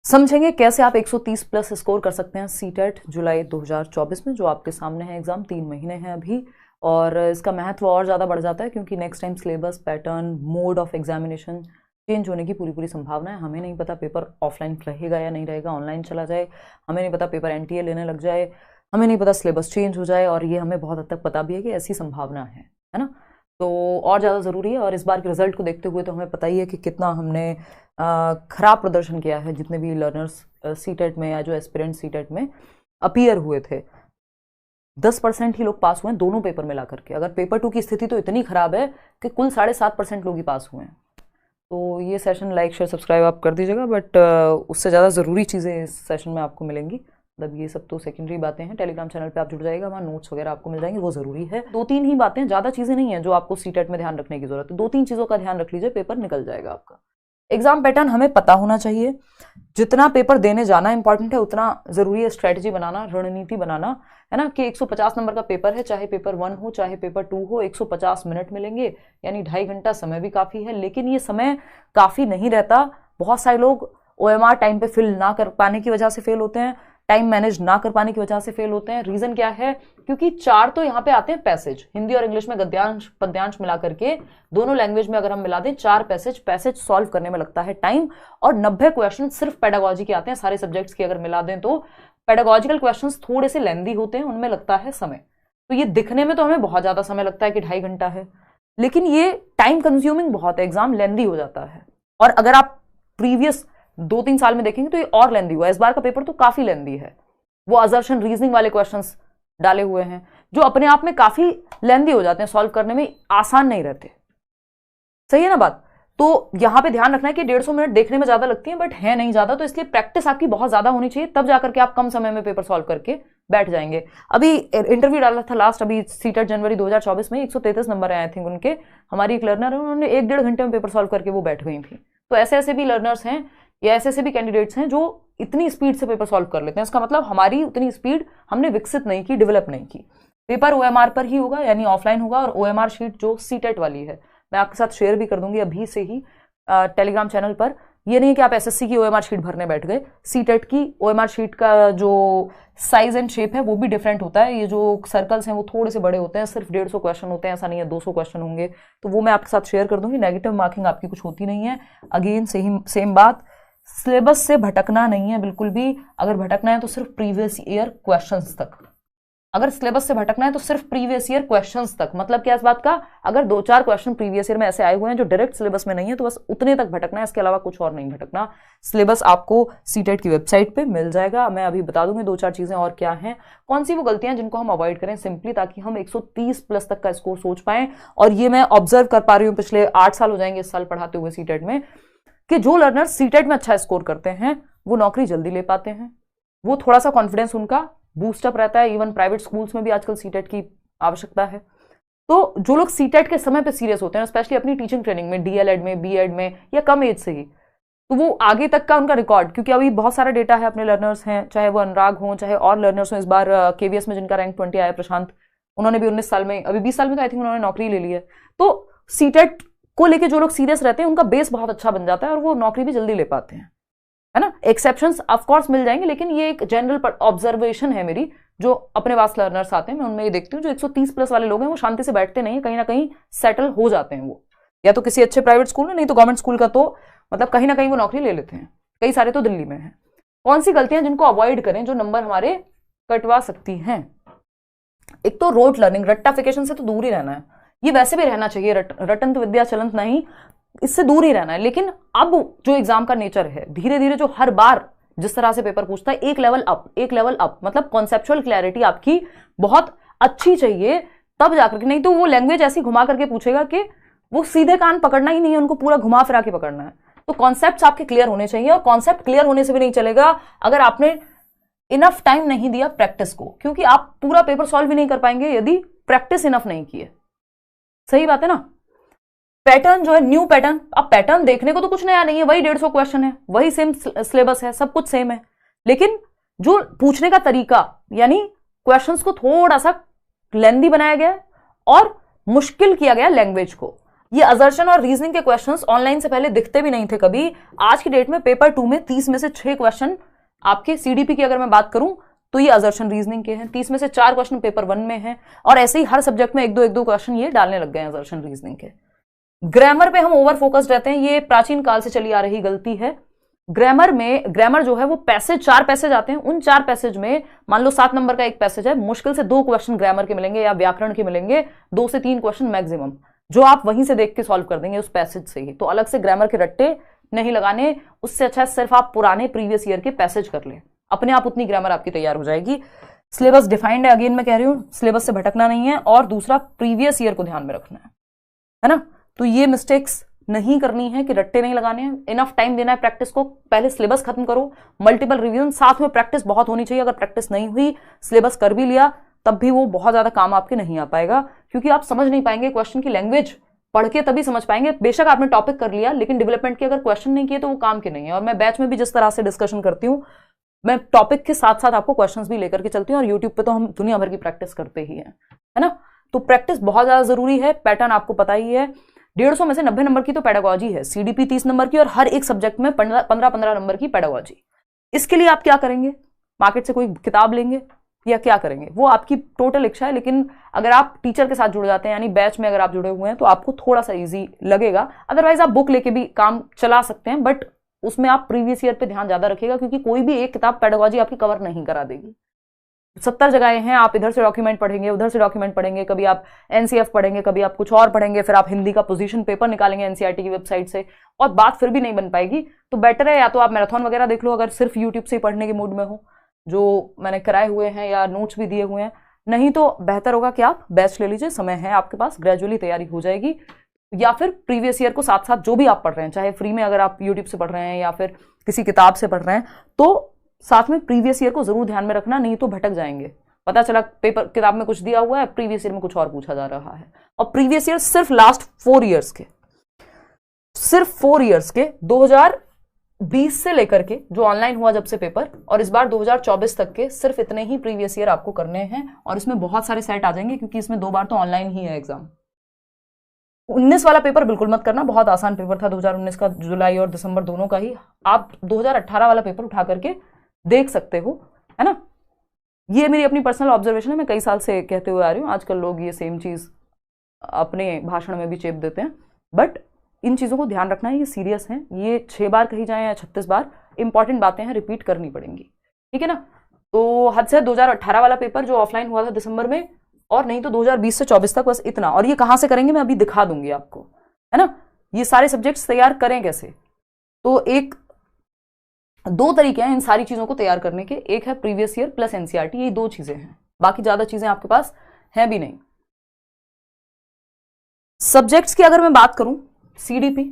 समझेंगे कैसे आप 130 प्लस स्कोर कर सकते हैं सीटेट जुलाई 2024 में, जो आपके सामने है एग्जाम। 3 महीने हैं अभी, और इसका महत्व और ज़्यादा बढ़ जाता है क्योंकि next time syllabus, pattern, mode of examination change होने की पूरी संभावना है। हमें नहीं पता पेपर ऑफलाइन रहेगा या नहीं रहेगा, ऑनलाइन चला जाए, हमें नहीं पता पेपर एनटीए लेने लग जाए, हमें नहीं पता सिलेबस चेंज हो जाए, और ये हमें बहुत हद तक पता भी है कि ऐसी संभावना है ना। तो और ज़्यादा ज़रूरी है। और इस बार के रिजल्ट को देखते हुए तो हमें पता ही है कि कितना हमने खराब प्रदर्शन किया है। जितने भी लर्नर्स सीटेट में या जो एस्पिरेंट सीटेट में अपीयर हुए थे, 10% ही लोग पास हुए हैं दोनों पेपर मिला करके। अगर पेपर 2 की स्थिति तो इतनी खराब है कि कुल 7.5% लोग ही पास हुए हैं। तो ये सेशन लाइक शेयर सब्सक्राइब आप कर दीजिएगा, बट उससे ज़्यादा ज़रूरी चीज़ें इस सेशन में आपको मिलेंगी। मतलब ये सब तो सेकेंडरी बातें हैं। टेलीग्राम चैनल पे आप जुड़ जाइएगा, वहाँ नोट्स वगैरह आपको मिल जाएंगे, वो ज़रूरी है। 2-3 ही बातें, ज़्यादा चीज़ें नहीं है जो आपको सीटेट में ध्यान रखने की ज़रूरत है। 2-3 चीज़ों का ध्यान रख लीजिए, पेपर निकल जाएगा आपका। एग्जाम पैटर्न हमें पता होना चाहिए। जितना पेपर देने जाना इंपॉर्टेंट है, उतना ज़रूरी है स्ट्रैटेजी बनाना, रणनीति बनाना, है ना। कि 150 नंबर का पेपर है, चाहे पेपर 1 हो चाहे पेपर 2 हो, 150 मिनट मिलेंगे, यानी 2.5 घंटा समय भी काफ़ी है। लेकिन ये समय काफ़ी नहीं रहता। बहुत सारे लोग OMR टाइम पे फिल ना कर पाने की वजह से फेल होते हैं, टाइम मैनेज ना कर पाने की वजह से फेल होते हैं। रीजन क्या है? क्योंकि 4 तो यहाँ पे आते हैं पैसेज, हिंदी और इंग्लिश में गद्यांश पद्यांश मिला करके, दोनों लैंग्वेज में अगर हम मिला दें 4 पैसेज सॉल्व करने में लगता है टाइम। और 90 क्वेश्चन सिर्फ पेडागोजी के आते हैं, सारे सब्जेक्ट्स के अगर मिला दें तो। पेडागोजिकल क्वेश्चन थोड़े से लेंदी होते हैं, उनमें लगता है समय। तो ये दिखने में तो हमें बहुत ज्यादा समय लगता है कि 2.5 घंटा है, लेकिन ये टाइम कंज्यूमिंग बहुत है, एग्जाम लेंदी हो जाता है। और अगर आप प्रीवियस 2-3 साल में देखेंगे तो ये और लेंदी हुआ है। इस बार का पेपर तो काफी लेंदी है। वो असर्शन रीजनिंग वाले क्वेश्चंस डाले हुए हैं जो अपने आप में काफी लेंदी हो जाते हैं, सॉल्व करने में आसान नहीं रहते। सही है ना बात? तो यहां पे ध्यान रखना है कि 150 मिनट देखने में ज्यादा लगती है, बट है नहीं ज्यादा। तो इसलिए प्रैक्टिस आपकी बहुत ज्यादा होनी चाहिए, तब जाकर के आप कम समय में पेपर सॉल्व करके बैठ जाएंगे। अभी इंटरव्यू डाला था लास्ट, अभी सीटेट जनवरी 2024 में 133 नंबर है आई थिंक उनके। हमारी एक लर्नर है, उन्होंने 1-1.5 घंटे में पेपर सॉल्व करके वो बैठ गई थी। तो ऐसे ऐसे भी लर्नर्स हैं या ऐसे ऐसे भी कैंडिडेट्स हैं जो इतनी स्पीड से पेपर सॉल्व कर लेते हैं। इसका मतलब हमारी उतनी स्पीड हमने विकसित नहीं की, डेवलप नहीं की। पेपर OMR पर ही होगा, यानी ऑफलाइन होगा। और OMR शीट जो सीटेट वाली है मैं आपके साथ शेयर भी कर दूंगी अभी से ही टेलीग्राम चैनल पर। ये नहीं कि आप SSC की OMR शीट भरने बैठ गए। सीटेट की OMR शीट का जो साइज एंड शेप है वो भी डिफरेंट होता है। ये जो सर्कल्स हैं वो थोड़े से बड़े होते हैं, सिर्फ 150 क्वेश्चन होते हैं, ऐसा नहीं है 200 क्वेश्चन होंगे। तो वो मैं आपके साथ शेयर कर दूंगी। नेगेटिव मार्किंग आपकी कुछ होती नहीं है। अगेन सेम बात, सिलेबस से भटकना नहीं है बिल्कुल भी। अगर भटकना है तो सिर्फ प्रीवियस ईयर क्वेश्चंस तक। अगर सिलेबस से भटकना है तो सिर्फ प्रीवियस ईयर क्वेश्चंस तक। मतलब क्या इस बात का? अगर 2-4 क्वेश्चन प्रीवियस ईयर में ऐसे आए हुए हैं जो डायरेक्ट सिलेबस में नहीं है, तो बस उतने तक भटकना है, इसके अलावा कुछ और नहीं भटकना। सिलेबस आपको सीटेट की वेबसाइट पे मिल जाएगा। मैं अभी बता दूंगी 2-4 चीजें और क्या हैं, कौन सी वो गलतियां जिनको हम अवॉइड करें सिंपली, ताकि हम 130 प्लस तक का स्कोर सोच पाए। और ये मैं ऑब्जर्व कर पा रही हूँ, पिछले 8 साल हो जाएंगे इस साल पढ़ाते हुए सीटेट में, कि जो लर्नर सीटेट में अच्छा स्कोर करते हैं वो नौकरी जल्दी ले पाते हैं। वो थोड़ा सा कॉन्फिडेंस उनका बूस्टअप रहता है। इवन प्राइवेट स्कूल्स में भी आजकल सीटेट की आवश्यकता है। तो जो लोग सीटेट के समय पे सीरियस होते हैं, स्पेशली अपनी टीचिंग ट्रेनिंग में, DLED में, BEd में, या कम एज से ही, तो वो आगे तक का उनका रिकॉर्ड, क्योंकि अभी बहुत सारा डेटा है, अपने लर्नर्स हैं, चाहे वो अनुराग हों चाहे और लर्नर्स हों। इस बार KVS में जिनका रैंक 20 आया, प्रशांत, उन्होंने भी 19 साल में, अभी 20 साल में तो आई थिंक उन्होंने नौकरी ले ली है। तो सीटेट को लेके जो लोग सीरियस रहते हैं उनका बेस बहुत अच्छा बन जाता है और वो नौकरी भी जल्दी ले पाते हैं, है ना। एक्सेप्शंस ऑफ कोर्स मिल जाएंगे, लेकिन ये एक जनरल ऑब्जर्वेशन है मेरी। जो अपने पास लर्नर्स आते हैं मैं उनमें ये देखती हूँ, जो 130 प्लस वाले लोग हैं वो शांति से बैठते नहीं, कहीं ना कहीं सेटल हो जाते हैं। वो या तो किसी अच्छे प्राइवेट स्कूल में, नहीं तो गवर्नमेंट स्कूल का, तो मतलब कहीं ना कहीं वो नौकरी ले लेते हैं। कई सारे तो दिल्ली में हैं। कौन सी गलतियां जिनको अवॉइड करें, जो नंबर हमारे कटवा सकती हैं? एक तो रोट लर्निंग, रट्टाफिकेशन से तो दूर ही रहना है। ये वैसे भी रहना चाहिए, रटंत विद्या चलंत नहीं, इससे दूर ही रहना है। लेकिन अब जो एग्जाम का नेचर है, धीरे धीरे जो हर बार जिस तरह से पेपर पूछता है, एक लेवल अप, मतलब कॉन्सेप्चुअल क्लैरिटी आपकी बहुत अच्छी चाहिए, तब जाकर के। नहीं तो वो लैंग्वेज ऐसी घुमा करके पूछेगा कि वो सीधे कान पकड़ना ही नहीं है, उनको पूरा घुमा फिरा के पकड़ना है। तो कॉन्सेप्ट्स आपके क्लियर होने चाहिए। और कॉन्सेप्ट क्लियर होने से भी नहीं चलेगा अगर आपने इनफ टाइम नहीं दिया प्रैक्टिस को, क्योंकि आप पूरा पेपर सॉल्व भी नहीं कर पाएंगे यदि प्रैक्टिस इनफ नहीं की है। सही बात है ना। पैटर्न जो है, न्यू पैटर्न, अब पैटर्न देखने को तो कुछ नया नहीं है, वही 150 क्वेश्चन है, वही सेम सिलेबस है, सब कुछ सेम है। लेकिन जो पूछने का तरीका, यानी क्वेश्चंस को थोड़ा सा लेंदी बनाया गया और मुश्किल किया गया लैंग्वेज को। ये असर्शन और रीजनिंग के क्वेश्चंस ऑनलाइन से पहले दिखते भी नहीं थे कभी। आज की डेट में पेपर 2 में 30 में से 6 क्वेश्चन आपके सीडीपी की अगर मैं बात करूं तो ये असर्शन रीजनिंग के हैं, 30 में से 4 क्वेश्चन पेपर 1 में हैं, और ऐसे ही हर सब्जेक्ट में एक दो क्वेश्चन ये डालने लग गए हैं असर्शन रीजनिंग के। ग्रामर पे हम ओवर फोकस्ड रहते हैं, ये प्राचीन काल से चली आ रही गलती है। ग्रामर जो है वो पैसेज, 4 पैसेज आते हैं, उन 4 पैसेज में मान लो 7 नंबर का एक पैसेज है, मुश्किल से 2 क्वेश्चन ग्रामर के मिलेंगे या व्याकरण के मिलेंगे, 2 से 3 क्वेश्चन मैक्सिमम, जो आप वहीं से देख के सॉल्व कर देंगे उस पैसेज से ही। तो अलग से ग्रामर के रट्टे नहीं लगाने, उससे अच्छा सिर्फ आप पुराने प्रीवियस ईयर के पैसेज कर लें, अपने आप उतनी ग्रामर आपकी तैयार हो जाएगी। सिलेबस डिफाइंड है, अगेन मैं कह रही हूं, सिलेबस से भटकना नहीं है, और दूसरा प्रीवियस ईयर को ध्यान में रखना है ना। तो ये मिस्टेक्स नहीं करनी है कि रट्टे नहीं लगाने हैं, इनफ टाइम देना है प्रैक्टिस को। पहले सिलेबस खत्म करो, मल्टीपल रिवीजन, साथ में प्रैक्टिस बहुत होनी चाहिए। अगर प्रैक्टिस नहीं हुई, सिलेबस कर भी लिया, तब भी वो बहुत ज्यादा काम आपके नहीं आ पाएगा, क्योंकि आप समझ नहीं पाएंगे क्वेश्चन की लैंग्वेज, पढ़ के तभी समझ पाएंगे। बेशक आपने टॉपिक कर लिया, लेकिन डेवलपमेंट के अगर क्वेश्चन नहीं किए तो वो काम के नहीं है। और मैं बैच में भी जिस तरह से डिस्कशन करती हूँ, मैं टॉपिक के साथ साथ आपको क्वेश्चंस भी लेकर के चलती हूँ, और यूट्यूब पे तो हम दुनिया भर की प्रैक्टिस करते ही हैं, है ना। तो प्रैक्टिस बहुत ज्यादा जरूरी है। पैटर्न आपको पता ही है, 150 में से 90 नंबर की तो पेडागोजी है, सीडीपी 30 नंबर की, और हर एक सब्जेक्ट में 15-15 नंबर की पेडागोजी। इसके लिए आप क्या करेंगे, मार्केट से कोई किताब लेंगे या क्या करेंगे, वो आपकी टोटल इच्छा है। लेकिन अगर आप टीचर के साथ जुड़ जाते हैं, यानी बैच में अगर आप जुड़े हुए हैं, तो आपको थोड़ा सा इजी लगेगा। अदरवाइज आप बुक लेके भी काम चला सकते हैं, बट उसमें आप प्रीवियस ईयर पे ध्यान ज्यादा रखिएगा, क्योंकि कोई भी एक किताब पेडागोजी आपकी कवर नहीं करा देगी। 70 जगहें हैं, आप इधर से डॉक्यूमेंट पढ़ेंगे, उधर से डॉक्यूमेंट पढ़ेंगे, कभी आप एनसीएफ पढ़ेंगे, कभी आप कुछ और पढ़ेंगे, फिर आप हिंदी का पोजीशन पेपर निकालेंगे एनसीईआरटी की वेबसाइट से, और बात फिर भी नहीं बन पाएगी। तो बेटर है या तो आप मैराथन वगैरह देख लो, अगर सिर्फ यूट्यूब से ही पढ़ने के मूड में हो, जो मैंने कराए हुए हैं या नोट्स भी दिए हुए हैं। नहीं तो बेहतर होगा कि आप बैच ले लीजिए, समय है आपके पास, ग्रेजुअली तैयारी हो जाएगी। या फिर प्रीवियस ईयर को साथ साथ जो भी आप पढ़ रहे हैं, चाहे फ्री में अगर आप यूट्यूब से पढ़ रहे हैं या फिर किसी किताब से पढ़ रहे हैं, तो साथ में प्रीवियस ईयर को जरूर ध्यान में रखना, नहीं तो भटक जाएंगे। पता चला पेपर किताब में कुछ दिया हुआ है, प्रीवियस ईयर में कुछ और पूछा जा रहा है। और प्रीवियस ईयर सिर्फ लास्ट 4 ईयर्स के, सिर्फ 4 ईयर्स के 2020 से लेकर के जो ऑनलाइन हुआ जब से पेपर, और इस बार 2024 तक के, सिर्फ इतने ही प्रीवियस ईयर आपको करने हैं। और इसमें बहुत सारे सेट आ जाएंगे, क्योंकि इसमें 2 बार तो ऑनलाइन ही है एग्जाम। 19 वाला पेपर बिल्कुल मत करना, बहुत आसान पेपर था 2019 का, जुलाई और दिसंबर दोनों का ही। आप 2018 वाला पेपर उठा करके देख सकते हो, है ना। ये मेरी अपनी पर्सनल ऑब्जर्वेशन है, मैं कई साल से कहते हुए आ रही हूँ। आजकल लोग ये सेम चीज अपने भाषण में भी चेप देते हैं, बट इन चीजों को ध्यान रखना है, ये सीरियस है। ये 6 बार कही जाए या 36 बार, इंपॉर्टेंट बातें हैं, रिपीट करनी पड़ेंगी, ठीक है ना। तो हद से 2018 वाला पेपर जो ऑफलाइन हुआ था दिसंबर में, और नहीं तो 2020 से 24 तक, बस इतना। और ये कहां से करेंगे मैं अभी दिखा दूंगी आपको, है ना। ये सारे सब्जेक्ट्स तैयार करें कैसे, तो 2 तरीके हैं इन सारी चीजों को तैयार करने के। एक है प्रीवियस ईयर प्लस एनसीईआरटी, ये 2 चीजें हैं, बाकी ज्यादा चीजें आपके पास हैं भी नहीं। सब्जेक्ट्स की अगर मैं बात करूं, सीडीपी,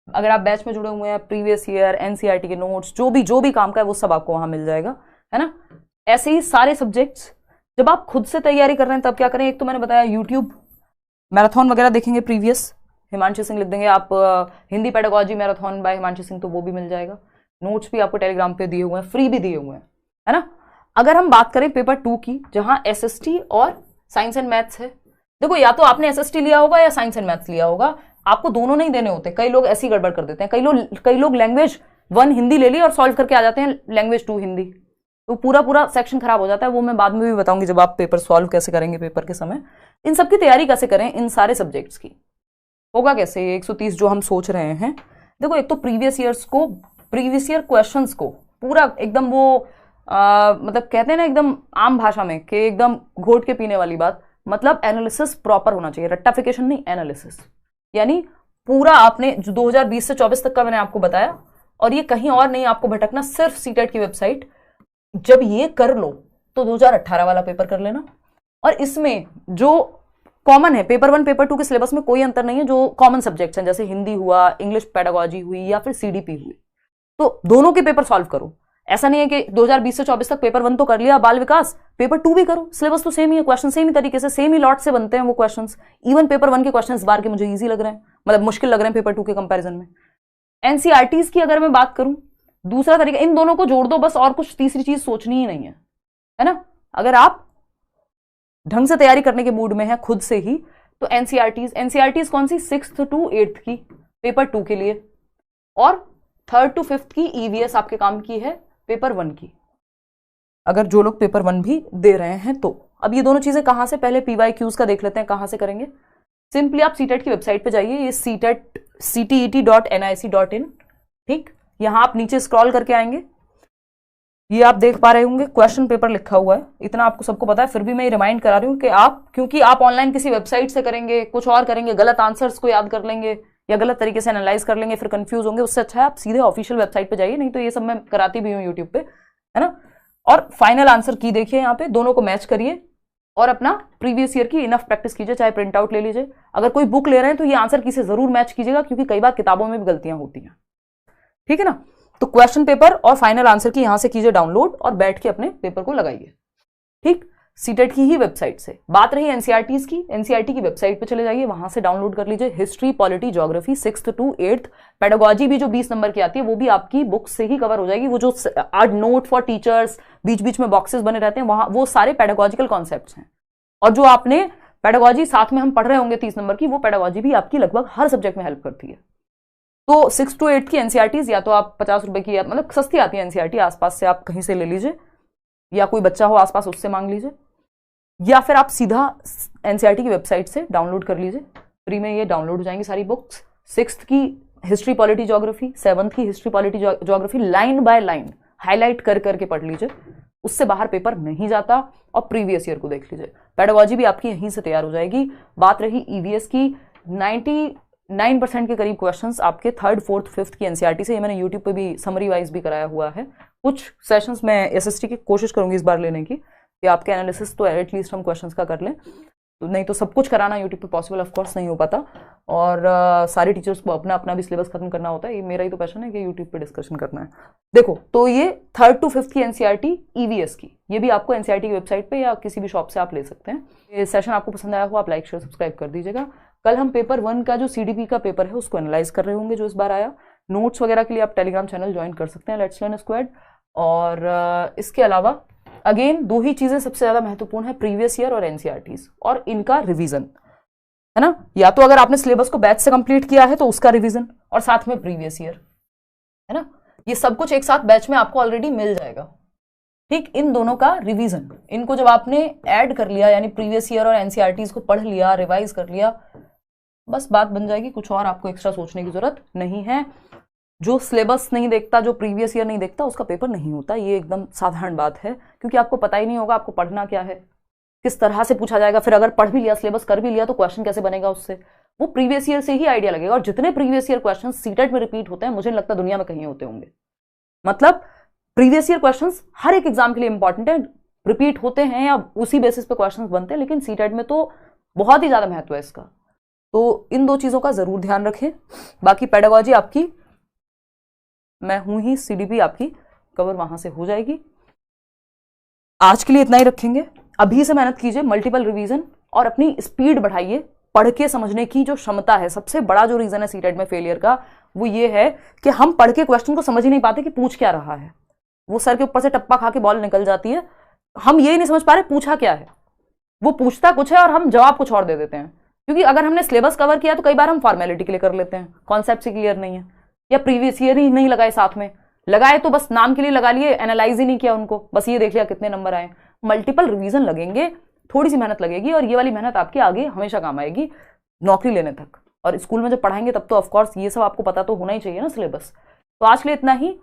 अगर आप बैच में जुड़े हुए हैं, प्रीवियस ईयर, एनसीईआरटी के नोट्स, जो भी काम का है वो सब आपको वहां मिल जाएगा, है ना। ऐसे ही सारे सब्जेक्ट्स जब आप खुद से तैयारी कर रहे हैं तब क्या करें, एक तो मैंने बताया यूट्यूब मैराथन वगैरह देखेंगे, प्रीवियस हिमांशु सिंह लिख देंगे आप, Hindi pedagogy marathon by Himanshu Singh, तो वो भी मिल जाएगा। नोट्स भी आपको टेलीग्राम पे दिए हुए हैं, फ्री भी दिए हुए हैं, है ना। अगर हम बात करें पेपर 2 की, जहां एसएसटी और साइंस एंड मैथ्स है, देखो या तो आपने एसएसटी लिया होगा या साइंस एंड मैथ्स लिया होगा, आपको दोनों नहीं देने होते। कई लोग ऐसी गड़बड़ कर देते हैं, कई लोग लैंग्वेज 1 हिंदी ले ली और सॉल्व करके आ जाते हैं लैंग्वेज 2 हिंदी, तो पूरा सेक्शन खराब हो जाता है। वो मैं बाद में भी बताऊंगी जब आप पेपर सॉल्व कैसे करेंगे पेपर के समय। इन सब की तैयारी कैसे करें, इन सारे सब्जेक्ट्स की होगा कैसे 130 जो हम सोच रहे हैं। देखो एक तो प्रीवियस ईयर क्वेश्चंस को पूरा एकदम वो मतलब कहते हैं ना एकदम आम भाषा में कि एकदम घोट के पीने वाली बात, मतलब एनालिसिस प्रॉपर होना चाहिए, रट्टाफिकेशन नहीं, एनालिसिस। यानी पूरा आपने जो 2020 से 24 तक का मैंने आपको बताया, और ये कहीं और नहीं आपको भटकना, सिर्फ सीटेट की वेबसाइट। जब ये कर लो तो 2018 वाला पेपर कर लेना। और इसमें जो कॉमन है, पेपर 1 पेपर 2 के सिलेबस में कोई अंतर नहीं है, जो कॉमन सब्जेक्ट्स हैं जैसे हिंदी हुआ, इंग्लिश पेडागोजी हुई या फिर सीडीपी हुई, तो दोनों के पेपर सॉल्व करो। ऐसा नहीं है कि 2020 से 24 तक पेपर 1 तो कर लिया, बाल विकास, पेपर 2 भी करो, सिलेबस तो सेम ही है, क्वेश्चन सेम ही तरीके से, सेम ही लॉट से बनते हैं वो क्वेश्चंस। इवन पेपर 1 के क्वेश्चन इस बार के मुझे इजी लग रहे हैं, मतलब मुश्किल लग रहे हैं पेपर 2 के कंपैरिजन में। एनसीईआरटीज की अगर मैं बात करूं, दूसरा तरीका, इन दोनों को जोड़ दो बस, और कुछ तीसरी चीज सोचनी ही नहीं है ना। अगर आप ढंग से तैयारी करने के मूड में है खुद से ही, तो एनसीईआरटीज कौन सी, 6th to 8th की पेपर 2 के लिए, और 3rd to 5th की ईवीएस आपके काम की है पेपर 1 की, अगर जो लोग पेपर 1 भी दे रहे हैं तो। अब ये दोनों चीजें कहां से, पहले पीवाईक्यूज का देख लेते हैं कहां से करेंगे। सिंपली आप सीटेट की वेबसाइट पे जाइए, ये ctet.nic.in, ठीक, यहां आप नीचे स्क्रॉल करके आएंगे, ये आप देख पा रहे होंगे क्वेश्चन पेपर लिखा हुआ है, इतना आपको सबको पता है, फिर भी मैं रिमाइंड करा रही हूँ कि आप, क्योंकि आप ऑनलाइन किसी वेबसाइट से करेंगे, कुछ और करेंगे, गलत आंसर्स को याद कर लेंगे या गलत तरीके से एनालाइज कर लेंगे, फिर कंफ्यूज होंगे, उससे अच्छा है आप सीधे ऑफिशियल वेबसाइट पे जाइए, नहीं तो ये सब मैं कराती भी हूँ यूट्यूब पे, है ना। और फाइनल आंसर की देखिए यहाँ पे, दोनों को मैच करिए और अपना प्रीवियस ईयर की इनफ प्रैक्टिस कीजिए, चाहे प्रिंट आउट ले लीजिए। अगर कोई बुक ले रहे हैं तो ये आंसर की से जरूर मैच कीजिएगा, क्योंकि कई बार किताबों में भी गलतियां होती हैं, ठीक है ना। तो क्वेश्चन पेपर और फाइनल आंसर की यहां से कीजिए डाउनलोड और बैठ के अपने पेपर को लगाइए, ठीक, सीटेट की ही वेबसाइट से। बात रही एनसीईआरटीज की, एनसीईआरटी की वेबसाइट पे चले जाइए, वहां से डाउनलोड कर लीजिए history, polity, geography 6th to 8th, pedagogy भी जो 20 नंबर की आती है वो भी आपकी बुक से ही कवर हो जाएगी। वो जो आज नोट फॉर टीचर्स बीच बीच में बॉक्सेस बने रहते हैं, वहां वो सारे पेडागोजिकल कॉन्सेप्ट्स हैं, और जो आपने पेडागोजी साथ में हम पढ़ रहे होंगे 30 नंबर की, वो पेडागोजी भी आपकी लगभग हर सब्जेक्ट में हेल्प करती है। तो 6 to 8 की एनसीईआरटीज या तो आप 50 रुपए की, मतलब सस्ती आती है एनसीईआरटी, आसपास से आप कहीं से ले लीजिए, या कोई बच्चा हो आसपास उससे मांग लीजिए, या फिर आप सीधा एनसीईआरटी की वेबसाइट से डाउनलोड कर लीजिए, फ्री में ये डाउनलोड हो जाएंगी सारी बुक्स। 6th की हिस्ट्री, पॉलिटी, ज्योग्राफी, 7th की history, polity, geography line by line highlight कर करके पढ़ लीजिए, उससे बाहर पेपर नहीं जाता। और प्रीवियस ईयर को देख लीजिए, पेडागोजी भी आपकी यहीं से तैयार हो जाएगी। बात रही ईवीएस की, 99% के करीब क्वेश्चंस आपके 3rd, 4th, 5th की एनसीईआरटी से, ये मैंने यूट्यूब पे भी समरी वाइज भी कराया हुआ है। कुछ सेशंस में एसएसटी की कोशिश करूंगी इस बार लेने की, कि आपके एनालिसिस तो एटलीस्ट हम क्वेश्चंस का कर लें, तो नहीं तो सब कुछ कराना यूट्यूब पे पॉसिबल ऑफ कोर्स नहीं हो पाता, और सारे टीचर्स को अपना अपना भी सिलेबस खत्म करना होता है। ये मेरा ही तो पैशन है कि यूट्यूब पे डिस्कशन करना है। देखो, तो ये 3rd to 5th की एनसीईआरटी ईवीएस की, ये भी आपको एनसीईआरटी की वेबसाइट पे या किसी भी शॉप से आप ले सकते हैं। ये सेशन आपको पसंद आया हो आप लाइक शेयर सब्सक्राइब कर दीजिएगा। कल हम पेपर 1 का जो सीडीपी का पेपर है उसको एनालाइज कर रहे होंगे, जो इस बार आया। नोट्स वगैरह के लिए आप टेलीग्राम चैनल ज्वाइन कर सकते हैं, लेट्स लर्न स्क्वाड। और इसके अलावा अगेन 2 ही चीजें सबसे ज्यादा महत्वपूर्ण है, प्रीवियस ईयर और एनसीईआरटीज, और इनका रिवीजन, है ना। या तो अगर आपने सिलेबस को बैच से कंप्लीट किया है तो उसका रिवीजन, और साथ में प्रीवियस ईयर, है ना। ये सब कुछ एक साथ बैच में आपको ऑलरेडी मिल जाएगा, ठीक। इन दोनों का रिवीजन, इनको जब आपने ऐड कर लिया, यानी प्रीवियस ईयर और एनसीईआरटीज को पढ़ लिया, रिवाइज कर लिया, बस बात बन जाएगी, कुछ और आपको एक्स्ट्रा सोचने की जरूरत नहीं है। जो सिलेबस नहीं देखता, जो प्रीवियस ईयर नहीं देखता, उसका पेपर नहीं होता, ये एकदम साधारण बात है, क्योंकि आपको पता ही नहीं होगा आपको पढ़ना क्या है, किस तरह से पूछा जाएगा। फिर अगर पढ़ भी लिया, सिलेबस कर भी लिया, तो क्वेश्चन कैसे बनेगा उससे, वो प्रीवियस ईयर से ही आइडिया लगेगा। और जितने प्रीवियस ईयर क्वेश्चन सीटेट में रिपीट होते हैं, मुझे नहीं लगता दुनिया में कहीं होते होंगे। मतलब प्रीवियस ईयर क्वेश्चन हर एक एग्जाम के लिए इंपॉर्टेंट है, रिपीट होते हैं या उसी बेसिस पे क्वेश्चन बनते हैं, लेकिन सीटेट में तो बहुत ही ज्यादा महत्व है इसका। तो इन 2 चीजों का जरूर ध्यान रखें। बाकी पेडागोजी आपकी, मैं हूं ही, सीडीपी आपकी कवर वहां से हो जाएगी। आज के लिए इतना ही रखेंगे। अभी से मेहनत कीजिए, मल्टीपल रिवीजन, और अपनी स्पीड बढ़ाइए। पढ़ के समझने की जो क्षमता है, सबसे बड़ा जो रीजन है सीटेट में फेलियर का, वो ये है कि हम पढ़ के क्वेश्चन को समझ ही नहीं पाते कि पूछ क्या रहा है। वो सर के ऊपर से टप्पा खा के बॉल निकल जाती है, हम ये नहीं समझ पा रहे पूछा क्या है। वो पूछता कुछ है और हम जवाब कुछ और दे देते हैं, क्योंकि अगर हमने सिलेबस कवर किया तो कई बार हम फॉर्मेलिटी के लिए कर लेते हैं, कॉन्सेप्ट ही क्लियर नहीं है, या प्रीवियस ईयर ही नहीं लगाए, साथ में लगाए तो बस नाम के लिए लगा लिए, एनालाइज ही नहीं किया उनको, बस ये देख लिया कितने नंबर आए। मल्टीपल रिवीजन लगेंगे, थोड़ी सी मेहनत लगेगी, और ये वाली मेहनत आपके आगे हमेशा काम आएगी नौकरी लेने तक। और स्कूल में जब पढ़ाएंगे तब तो ऑफकोर्स ये सब आपको पता तो होना ही चाहिए ना, सिलेबस। तो आज के लिए इतना ही।